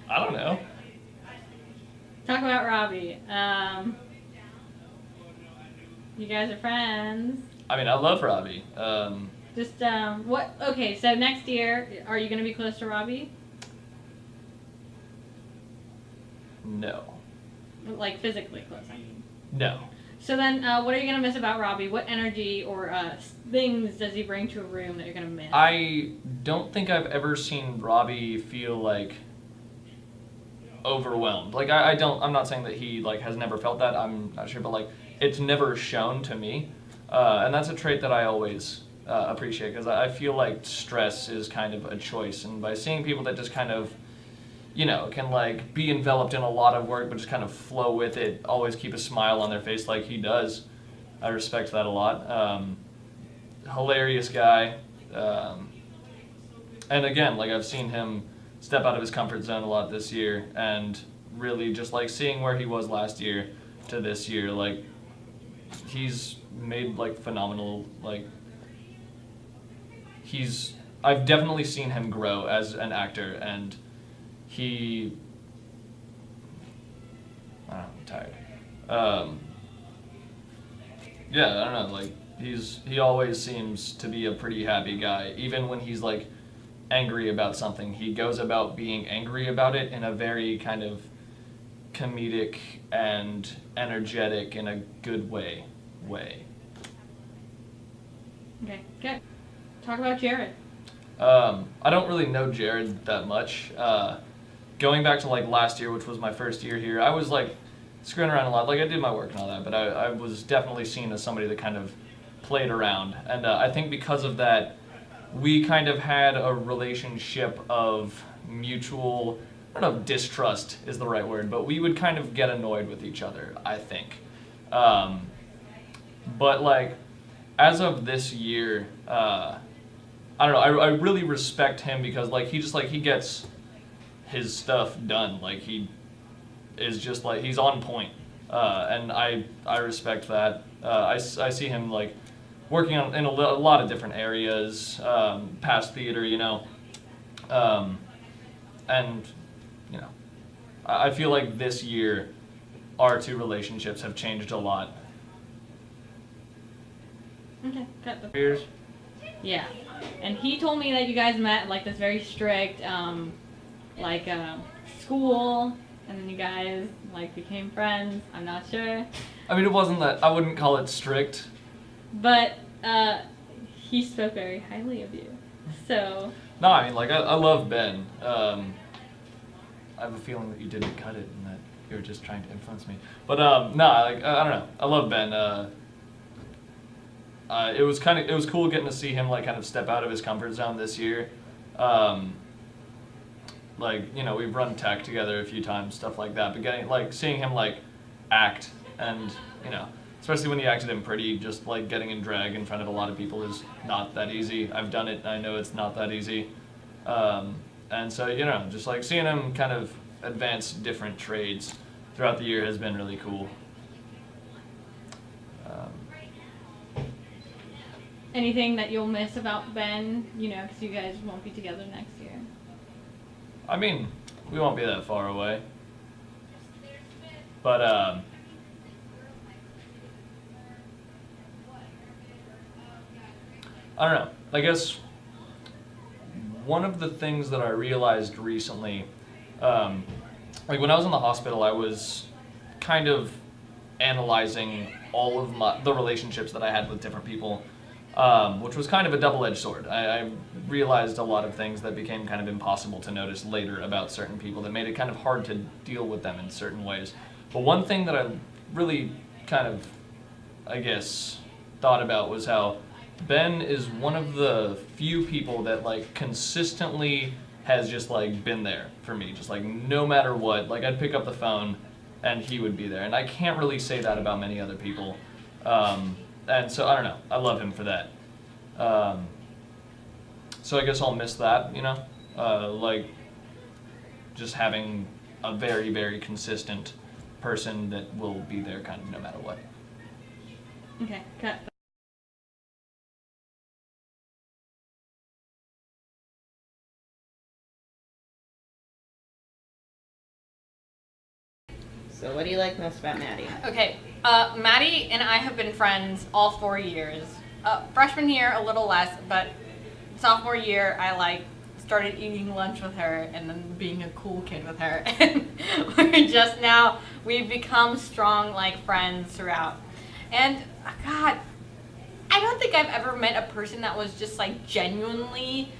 I don't know. Talk about Robbie. You guys are friends. I mean, I love Robbie. Just what? Okay, so next year, are you gonna be close to Robbie? No. Like physically close, I mean. No. So then, what are you gonna miss about Robbie? What energy or things does he bring to a room that you're gonna miss? I don't think I've ever seen Robbie feel like overwhelmed. Like I don't. I'm not saying that he like has never felt that. I'm not sure, but like it's never shown to me, and that's a trait that I always appreciate because I feel like stress is kind of a choice, and by seeing people that just kind of can like be enveloped in a lot of work but just kind of flow with it, always keep a smile on their face like he does. I respect that a lot. Hilarious guy. And again, like I've seen him step out of his comfort zone a lot this year and really just like seeing where he was last year to this year, like he's made like phenomenal, like I've definitely seen him grow as an actor and he, I don't know, I'm tired. Yeah, I don't know, like he always seems to be a pretty happy guy, even when he's like angry about something. He goes about being angry about it in a very kind of comedic and energetic in a good way. Okay, good. Talk about Jared. I don't really know Jared that much. Going back to like last year, which was my first year here, I was like screwing around a lot. Like I did my work and all that, but I was definitely seen as somebody that kind of played around. And I think because of that, we kind of had a relationship of mutual, I don't know if distrust is the right word, but we would kind of get annoyed with each other, I think. But like, as of this year, I don't know, I really respect him because like he gets his stuff done. Like he is just like, he's on point. And I respect that. I see him like working on in a lot of different areas, past theater, and I feel like this year our two relationships have changed a lot. Okay, cut the. Years? Yeah, and he told me that you guys met at, like this very strict, school, and then you guys like became friends. I'm not sure, I mean, it wasn't that, I wouldn't call it strict. but he spoke very highly of you. So No, I mean, like, I love Ben. I have a feeling that you didn't cut it and that you were just trying to influence me. But, no, like, I don't know. I love Ben. It was cool getting to see him, like, kind of step out of his comfort zone this year. Like, we've run tech together a few times, stuff like that. But seeing him, like, act and, especially when he acted in Pretty, just, like, getting in drag in front of a lot of people is not that easy. I've done it, and I know it's not that easy. And so, just, like, seeing him kind of advance different trades throughout the year has been really cool. anything that you'll miss about Ben, because you guys won't be together next year. I mean, we won't be that far away. But, I don't know. I guess one of the things that I realized recently, like when I was in the hospital, I was kind of analyzing all of the relationships that I had with different people, which was kind of a double-edged sword. I realized a lot of things that became kind of impossible to notice later about certain people that made it kind of hard to deal with them in certain ways. But one thing that I really kind of, I guess, thought about was how Ben is one of the few people that like consistently has just like been there for me, just like no matter what. Like I'd pick up the phone and he would be there, and I can't really say that about many other people. And so I don't know, I love him for that. So I guess I'll miss that, like just having a very, very consistent person that will be there kind of no matter what. Okay, cut. So what do you like most about Maddy? Okay, Maddy and I have been friends all 4 years. Freshman year, a little less, but sophomore year, I started eating lunch with her and then being a cool kid with her. And we've become strong friends throughout. And God, I don't think I've ever met a person that was just genuinely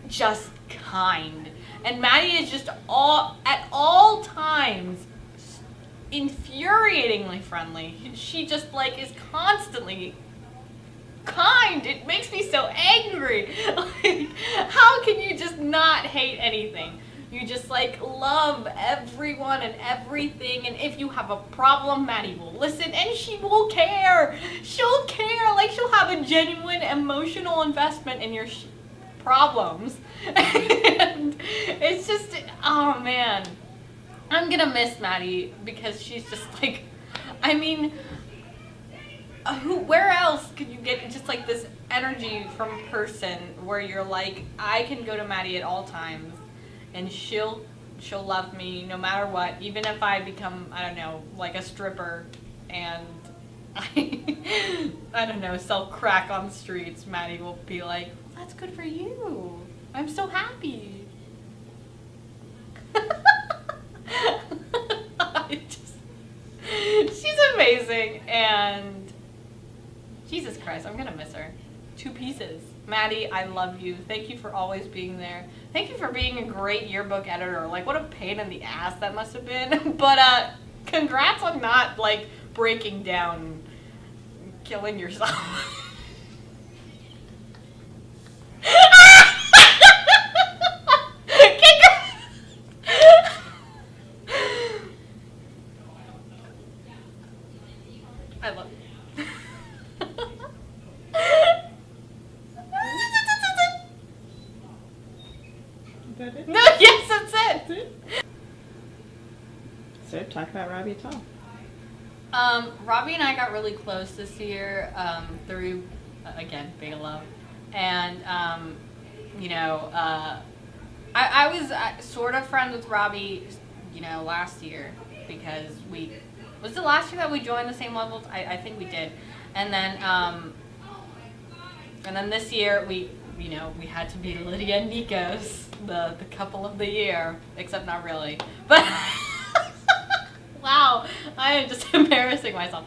just kind. And Maddy is just at all times infuriatingly friendly. She just is constantly kind. It makes me so angry. How can you just not hate anything? You just love everyone and everything, and if you have a problem, Maddy will listen and she will care. She'll care. She'll have a genuine emotional investment in your problems. And it's just, oh man, I'm gonna miss Maddy because she's just where else could you get just this energy from a person where you're I can go to Maddy at all times and she'll love me no matter what, even if I become, I don't know, a stripper and I don't know, sell crack on the streets. Maddy will be that's good for you. I'm so happy. She's amazing, and Jesus Christ, I'm gonna miss her. 2 pieces. Maddy, I love you. Thank you for always being there. Thank you for being a great yearbook editor. What a pain in the ass that must have been. But congrats on not breaking down, killing yourself. I love you. Is that it? No, yes, that's it. So talk about Robbie at all. Robbie and I got really close this year through, again, big love. And, I was sort of friends with Robbie, last year because was it last year that we joined the same levels? I think we did. And then this year we had to be Lydia and Nikos, the couple of the year, except not really. But wow, I am just embarrassing myself.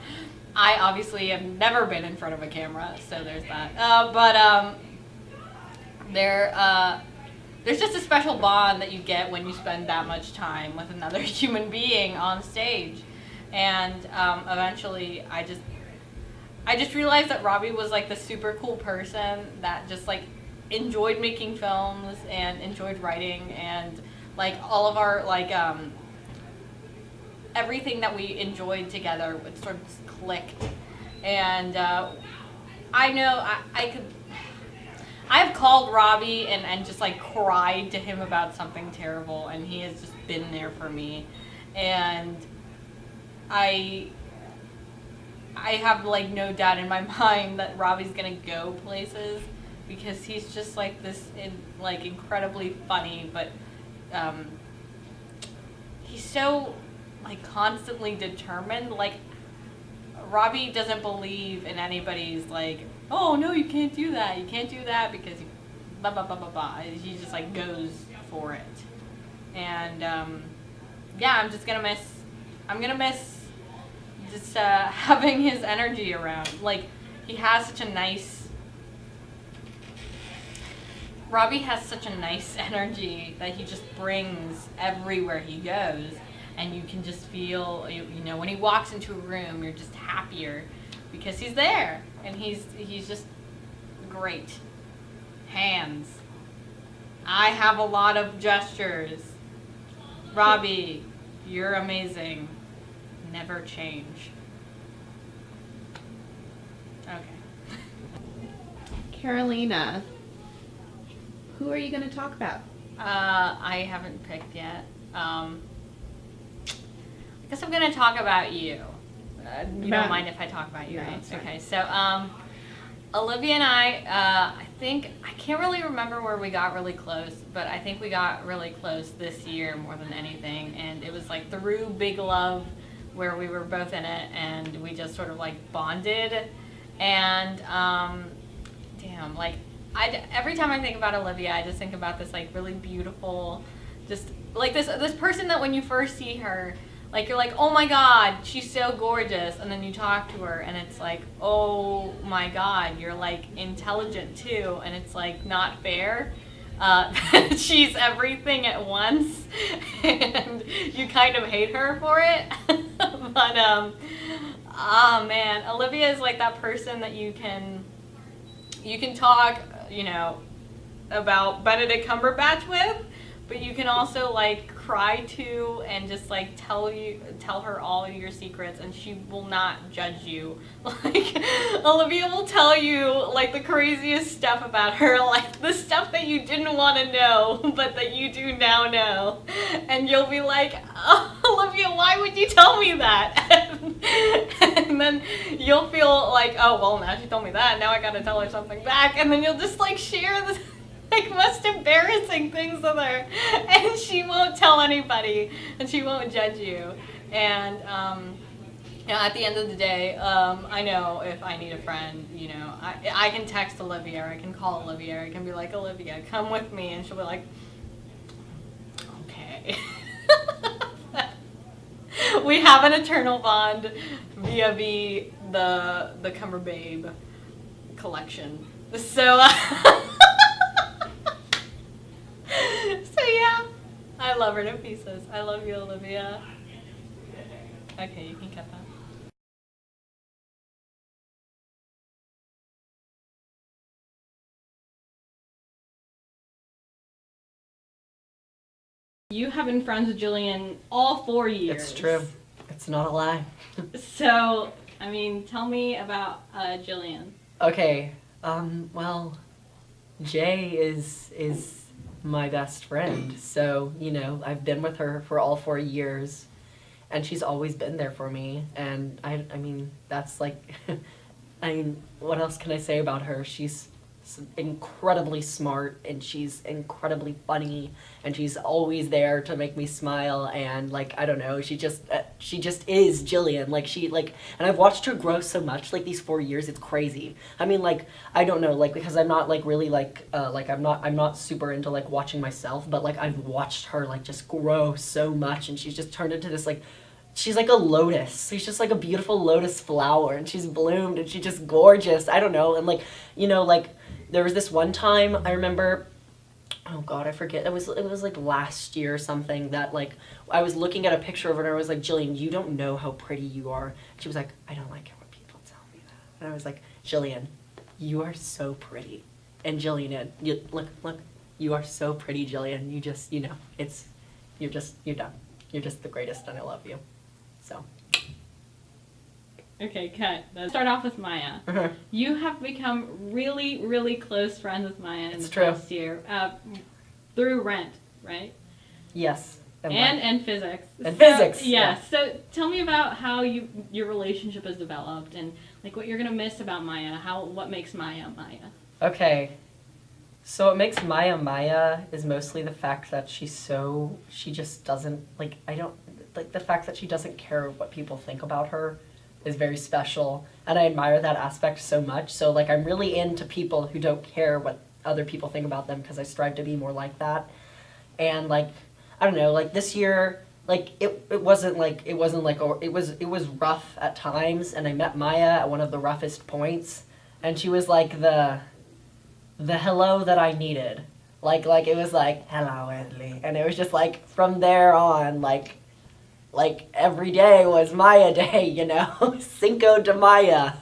I obviously have never been in front of a camera, so there's that. There's just a special bond that you get when you spend that much time with another human being on stage. And eventually I just realized that Robbie was the super cool person that just enjoyed making films and enjoyed writing, and all of our everything that we enjoyed together would sort of just click. And I know I've called Robbie and just cried to him about something terrible, and he has just been there for me. And I have no doubt in my mind that Robbie's gonna go places because he's just this incredibly funny, but he's so constantly determined. Robbie doesn't believe in anybody's oh no, you can't do that because you blah blah blah blah blah. He just goes for it. And yeah, I'm gonna miss just having his energy around. He has such a nice, Robbie has such a nice energy that he just brings everywhere he goes, and you can just feel, when he walks into a room, you're just happier because he's there, and he's just great. Hands. I have a lot of gestures. Robbie, you're amazing. Never change. Okay. Carolina, who are you going to talk about? I haven't picked yet. I guess I'm going to talk about you. You don't mind if I talk about you, right? No, it's fine. Okay, so Olivia and I think I can't really remember where we got really close, but I think we got really close this year more than anything, and it was like through Big Love, where we were both in it, and we just sort of like bonded, and damn, like every time I think about Olivia, I just think about this like really beautiful, just like this person that when you first see her, like you're like, oh my god, she's so gorgeous, and then you talk to her and it's like, oh my god, you're like intelligent too, and it's like not fair. She's everything at once, and you kind of hate her for it. But oh man, Olivia is like that person that you can talk, you know, about Benedict Cumberbatch with, but you can also like cry to and just like tell her all your secrets, and she will not judge you. Like Olivia will tell you like the craziest stuff about her, like the stuff that you didn't want to know but that you do now know, and you'll be like, oh, Olivia, why would you tell me that? And then you'll feel like, oh well, now she told me that, now I gotta tell her something back, and then you'll just like share this like most embarrassing things with her, and she won't tell anybody, and she won't judge you. And you know, at the end of the day, I know if I need a friend, you know, I can text Olivia, or I can call Olivia, or I can be like, Olivia, come with me, and she'll be like, okay. We have an eternal bond via the Cumber Babe collection. So so yeah, I love her to pieces. I love you, Olivia. Okay, you can cut that. You have been friends with Jillian all 4 years. It's true. It's not a lie. So, I mean, tell me about Jillian. Okay. Well, Jay is my best friend. So, you know, I've been with her for all 4 years, and she's always been there for me. And I mean, that's like, I mean, what else can I say about her? She's incredibly smart, and she's incredibly funny, and she's always there to make me smile, and like, I don't know, she just is Jillian. Like, and I've watched her grow so much, like these 4 years, it's crazy. I mean, like, I don't know, like, because I'm not like really like I'm not super into like watching myself, but like I've watched her like just grow so much, and she's just turned into this like, she's like a lotus. She's just like a beautiful lotus flower, and she's bloomed, and she's just gorgeous. I don't know, and like, you know, like, there was this one time I remember, oh god, I forget, it was like last year or something, that like I was looking at a picture of her and I was like, Jillian, you don't know how pretty you are. She was like, I don't like it when people tell me that. And I was like, Jillian, you are so pretty. And Jillian, you look, you are so pretty, Jillian. You just, you know, you're done. You're just the greatest, and I love you. So. Okay, cut. Let's start off with Maya. Uh-huh. You have become really, really close friends with Maya in It's the true. past year through Rent, right? Yes. And physics. And physics, Yeah. yeah. So tell me about how your relationship has developed, and like what you're gonna miss about Maya. What makes Maya Maya? Okay. So what makes Maya Maya is mostly the fact that she just doesn't, like, the fact that she doesn't care what people think about her is very special, and I admire that aspect so much. So like, I'm really into people who don't care what other people think about them, because I strive to be more like that. And like, I don't know, like this year, like it was rough at times, and I met Maya at one of the roughest points, and she was like the hello that I needed. Like it was like, hello, Wesley, and it was just like, from there on, like every day was Maya Day, you know? Cinco de Maya.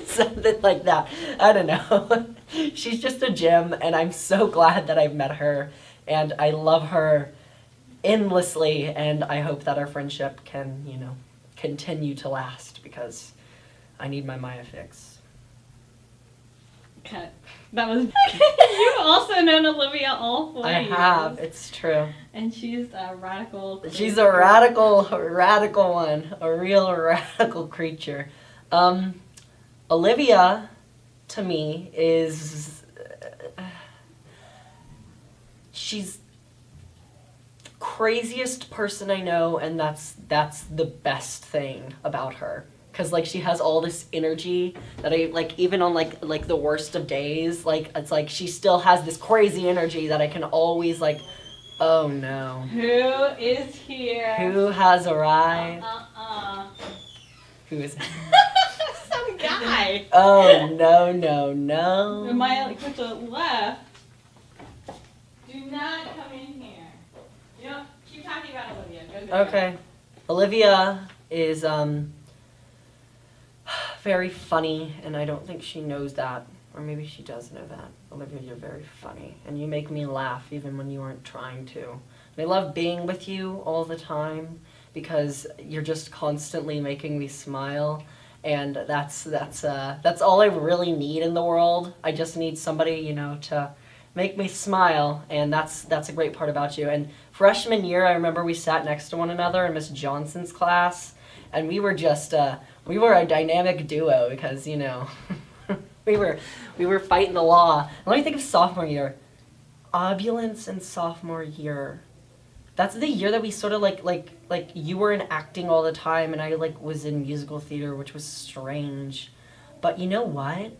Something like that. I don't know. She's just a gem, and I'm so glad that I've met her, and I love her endlessly, and I hope that our friendship can, you know, continue to last, because I need my Maya fix. Cut. That was. You've also known Olivia all 4 I years. have, it's true. And she's a radical. She's a radical one, a real radical creature. Olivia, to me, is she's the craziest person I know, and that's the best thing about her. Cause like she has all this energy that I like, even on like the worst of days, like it's like she still has this crazy energy that I can always like, oh no, Who is here? who has arrived? Who is? Some guy. Oh no. Am I like to the left? Do not come in here. You know, keep talking about Olivia. Go. Okay, Olivia is very funny, and I don't think she knows that. Or maybe she does know that. Olivia, you're very funny, and you make me laugh even when you aren't trying to. And I love being with you all the time because you're just constantly making me smile, and that's all I really need in the world. I just need somebody, you know, to make me smile, and that's a great part about you. And freshman year, I remember we sat next to one another in Miss Johnson's class, and we were just we were a dynamic duo because, you know, we were fighting the law. And let me think of sophomore year. Obulence in sophomore year. That's the year that we sort of like you were in acting all the time, and I like was in musical theater, which was strange. But you know what?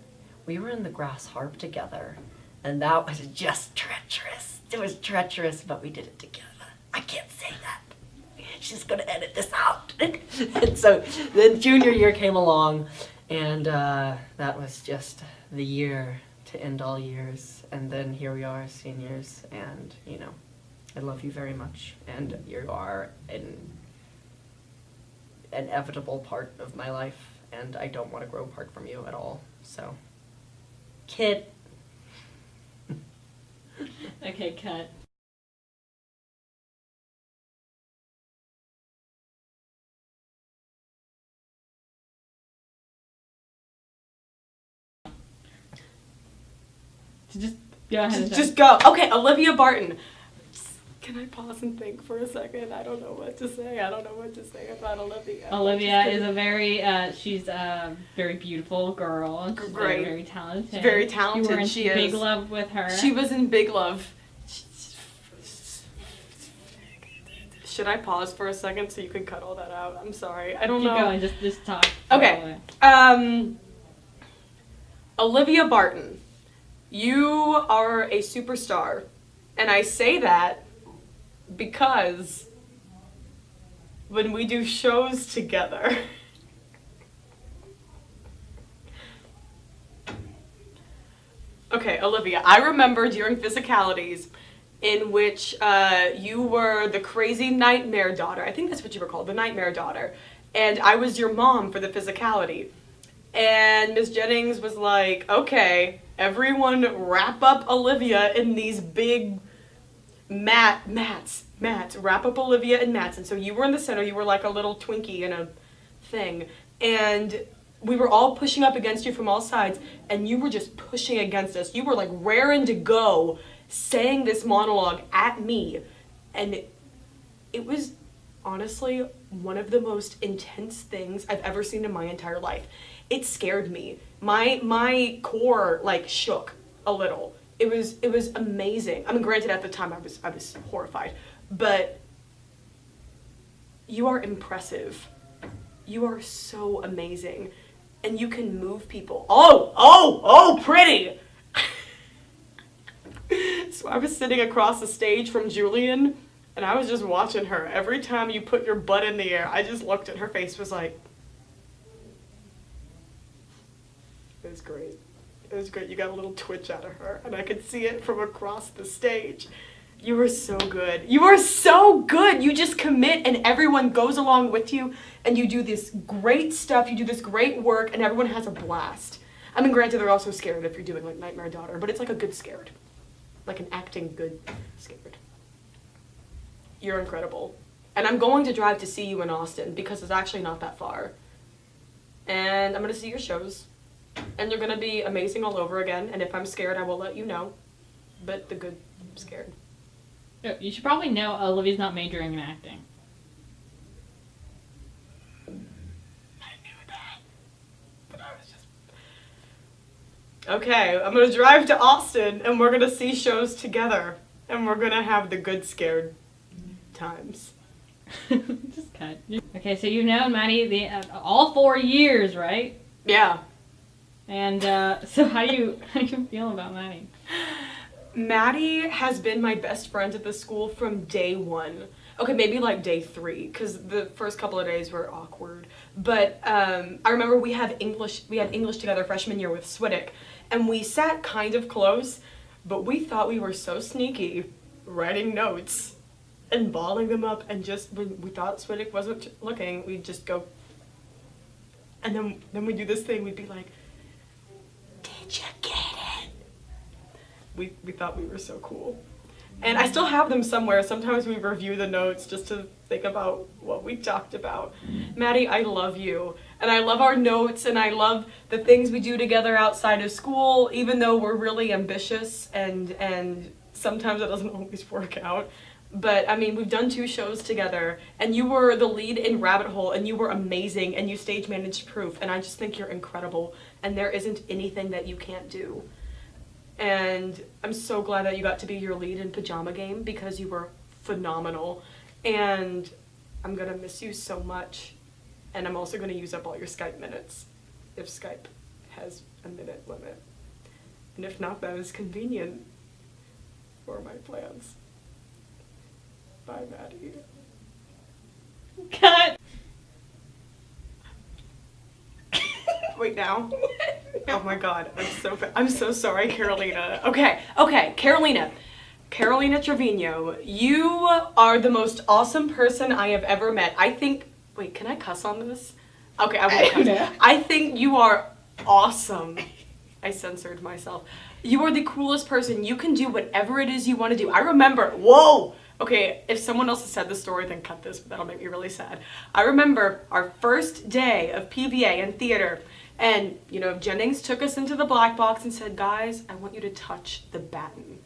We were in the grass harp together, and that was just treacherous. It was treacherous, but we did it together. I can't say that. She's gonna edit this out. And so then junior year came along, and that was just the year to end all years. And then here we are, seniors, and you know, I love you very much, and you are an inevitable part of my life, and I don't want to grow apart from you at all. So, kid. Okay, cut. Just go ahead. Just go. Okay, Olivia Barton. Can I pause and think for a second? I don't know what to say. I don't know what to say about Olivia. Olivia is a very, she's a very beautiful girl. She's Great. Very talented. She's very talented. You were in She big is. love with her. She was in Big Love. Should I pause for a second so you can cut all that out? I'm sorry. I don't Keep know. going. Just talk. Okay. Olivia Barton, you are a superstar, and I say that because when we do shows together, okay, Olivia, I remember during physicalities in which you were the crazy nightmare daughter. I think that's what you were called, the nightmare daughter. And I was your mom for the physicality. And Miss Jennings was like, okay, everyone wrap up Olivia in these big mats. Wrap up Olivia in mats. And so you were in the center. You were like a little Twinkie in a thing. And we were all pushing up against you from all sides. And you were just pushing against us. You were like raring to go, saying this monologue at me. And it was honestly one of the most intense things I've ever seen in my entire life. It scared me. My core like shook a little. It was amazing. I mean, granted, at the time I was horrified, but you are impressive. You are so amazing, and you can move people. Oh, pretty. So I was sitting across the stage from Jillian, and I was just watching her. Every time you put your butt in the air, I just looked at her face, was like, it was great. It was great. You got a little twitch out of her, and I could see it from across the stage. You were so good. You are so good. You just commit, and everyone goes along with you, and you do this great stuff. You do this great work, and everyone has a blast. I mean, granted, they're also scared if you're doing like Nightmare Daughter, but it's like a good scared. Like an acting good scared. You're incredible. And I'm going to drive to see you in Austin because it's actually not that far. And I'm going to see your shows. And they're going to be amazing all over again. And if I'm scared, I will let you know. But the good, I'm scared. You should probably know Olivia's not majoring in acting. I knew that. But I was just... Okay, I'm going to drive to Austin and we're going to see shows together. And we're gonna have the good scared times. Just cut. Okay, so you've known Maddy all 4 years, right? Yeah. And so how do you feel about Maddy? Maddie has been my best friend at the school from day one. Okay, maybe like day 3, because the first couple of days were awkward. But I remember we had English together freshman year with Swiddick, and we sat kind of close, but we thought we were so sneaky, writing notes and balling them up, and just when we thought Swiddick wasn't looking, we'd just go, and then we'd do this thing, we'd be like, "Did you get it?" We thought we were so cool. And I still have them somewhere. Sometimes we review the notes just to think about what we talked about. Maddy, I love you. And I love our notes, and I love the things we do together outside of school, even though we're really ambitious and sometimes it doesn't always work out. But I mean, we've done 2 shows together, and you were the lead in Rabbit Hole, and you were amazing, and you stage managed Proof, and I just think you're incredible, and there isn't anything that you can't do. And I'm so glad that you got to be your lead in Pajama Game, because you were phenomenal. And I'm gonna miss you so much. And I'm also gonna use up all your Skype minutes, if Skype has a minute limit. And if not, that is convenient for my plans. Bye, Maddy. Cut. Wait, now? Oh my god, I'm so sorry, Carolina. Okay, Carolina. Carolina Trevino, you are the most awesome person I have ever met. Wait, can I cuss on this? Okay, I won't cuss. I think you are awesome. I censored myself. You are the coolest person. You can do whatever it is you want to do. I remember, whoa! Okay, if someone else has said this story, then cut this, but that'll make me really sad. I remember our first day of PVA and theater, and, Jennings took us into the black box and said, "Guys, I want you to touch the baton."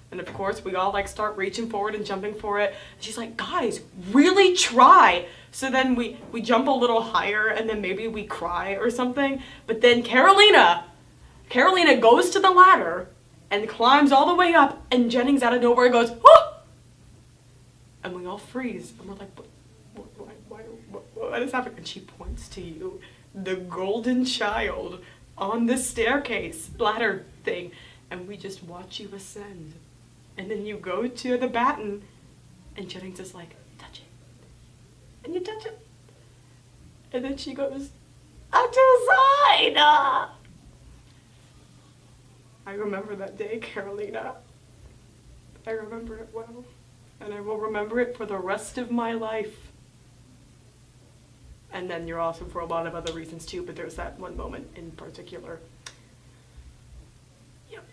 And of course, we all start reaching forward and jumping for it. She's like, "Guys, really try." So then we jump a little higher, and then maybe we cry or something. But then Carolina goes to the ladder and climbs all the way up, and Jennings out of nowhere goes, "Oh!" And we all freeze, and we're like, what is happening? And she points to you, the golden child, on the staircase, ladder thing, and we just watch you ascend. And then you go to the baton, and Jennings is like, "Touch it." And you touch it. And then she goes, "I'm too side." I remember that day, Carolina. I remember it well. And I will remember it for the rest of my life. And then you're awesome for a lot of other reasons too, but there's that one moment in particular. Yep.